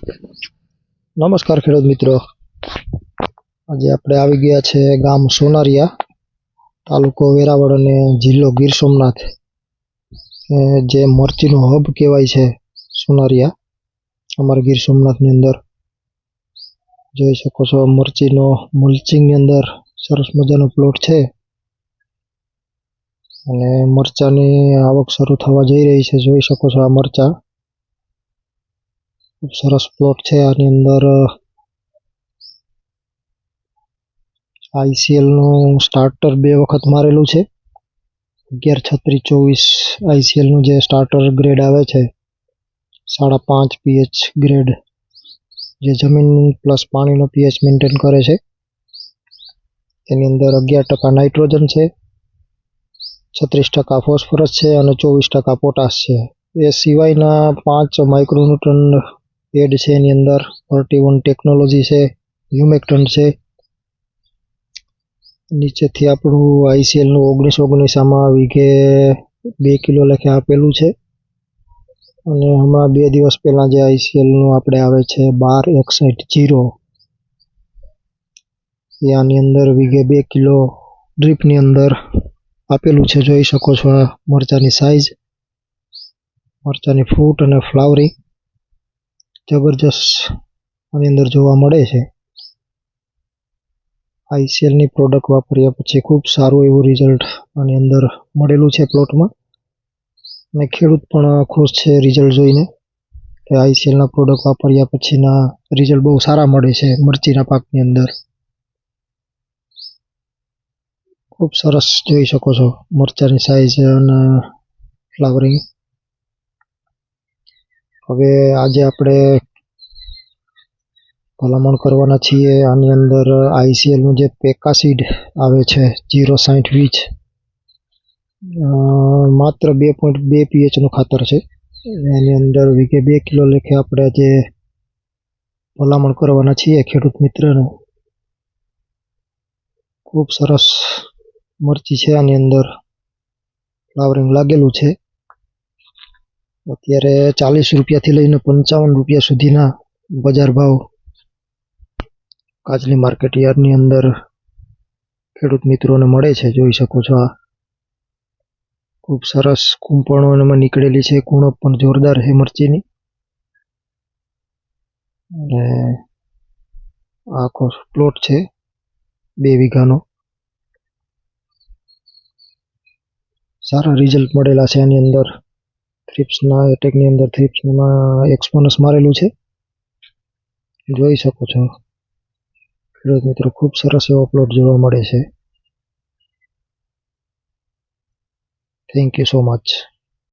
નમસ્કાર ખેડૂત મિત્રો, આજે આપણે આવી ગયા છે ગામ સોનારિયા, તાલુકો વેરાવળ અને જિલ્લો ગીર સોમનાથ. જે મરચીનો હબ કહેવાય છે સોનારિયા, અમારા ગીર સોમનાથની અંદર. જોઈ શકો છો મરચીનો મલ્ચિંગની અંદર સરસ મજાનો પ્લોટ છે અને મરચાની આવક શરૂ થવા જઈ રહી છે. જોઈ શકો છો આ મરચા, ખૂબ સરસ પ્લોટ છે. આની અંદર ICL નું સ્ટાર્ટર 2 વખત મારેલું છે. 113624 ICL નું જે સ્ટાર્ટર ગ્રેડ આવે છે, 5.5 pH ગ્રેડ, જે જમીન પ્લસ પાણીનો pH મેન્ટેન કરે છે. તેની અંદર 11% નાઇટ્રોજન છે, 36% ફોસ્ફરસ છે અને 24% પોટાશ છે. એ સિવાયના 5 માઇક્રોન્યુટ્રન એડ છે. એની અંદર 31 ટેકનોલોજી છે, હ્યુમેક્ટન્ટ છે. નીચેથી આપણું ICL નું 1919 આમાં વીઘે 2 કિલો લેખે આપેલું છે. અને હમણાં 2 દિવસ પહેલા જે ICL નું આપણે આવે છે 1261 એ આની અંદર વીઘે 2 કિલો ડ્રીપની અંદર આપેલું છે. જોઈ શકો છો આ મરચાની સાઈઝ, મરચાની ફ્રૂટ અને ફ્લાવરિંગ જબરજસ્ત આની અંદર જોવા મળે છે. ICL ની પ્રોડક્ટ વાપર્યા પછી ખૂબ સારું એવું રિઝલ્ટ આની અંદર મળેલું છે પ્લોટમાં, અને ખેડૂત પણ ખુશ છે રિઝલ્ટ જોઈને કે ICL ના પ્રોડક્ટ વાપર્યા પછીના રિઝલ્ટ બહુ સારા મળે છે મરચીના પાકની અંદર. ખૂબ સરસ જોઈ શકો છો મરચાની સાઈઝ અને ફ્લાવરિંગ. હવે આજે આપણે ભલામણ કરવાના છીએ આની અંદર ICL નું જે પેકાસીડ આવે છે 06020, માત્ર 2.2 pH નું ખાતર છે. એની અંદર વીઘે 2 કિલો લેખે આપણે જે ભલામણ કરવાના છીએ ખેડૂત મિત્રને. ખૂબ સરસ મરચી છે, આની અંદર ફ્લાવરિંગ લાગેલું છે. અત્યારે 40 રૂપિયાથી લઈને 55 રૂપિયા સુધીના બજાર ભાવ કાચલી માર્કેટ યાર્ડની અંદર ખેડૂત મિત્રોને મળે છે. જોઈ શકો છો આ ખૂબ સરસ કૂંપણો એમાં નીકળેલી છે. કુણપ પણ જોરદાર છે મરચીની. અને આખો પ્લોટ છે 2 વીઘાનો. સારા રિઝલ્ટ મળેલા છે આની અંદર. થ્રિપ્સના એટેકની અંદર થ્રિપ્સમાં એક્સપોનસ મારેલું છે. જોઈ શકો છો ખેડૂત મિત્રો, ખૂબ સરસ એવો પ્લોટ જોવા મળે છે. Thank you so much.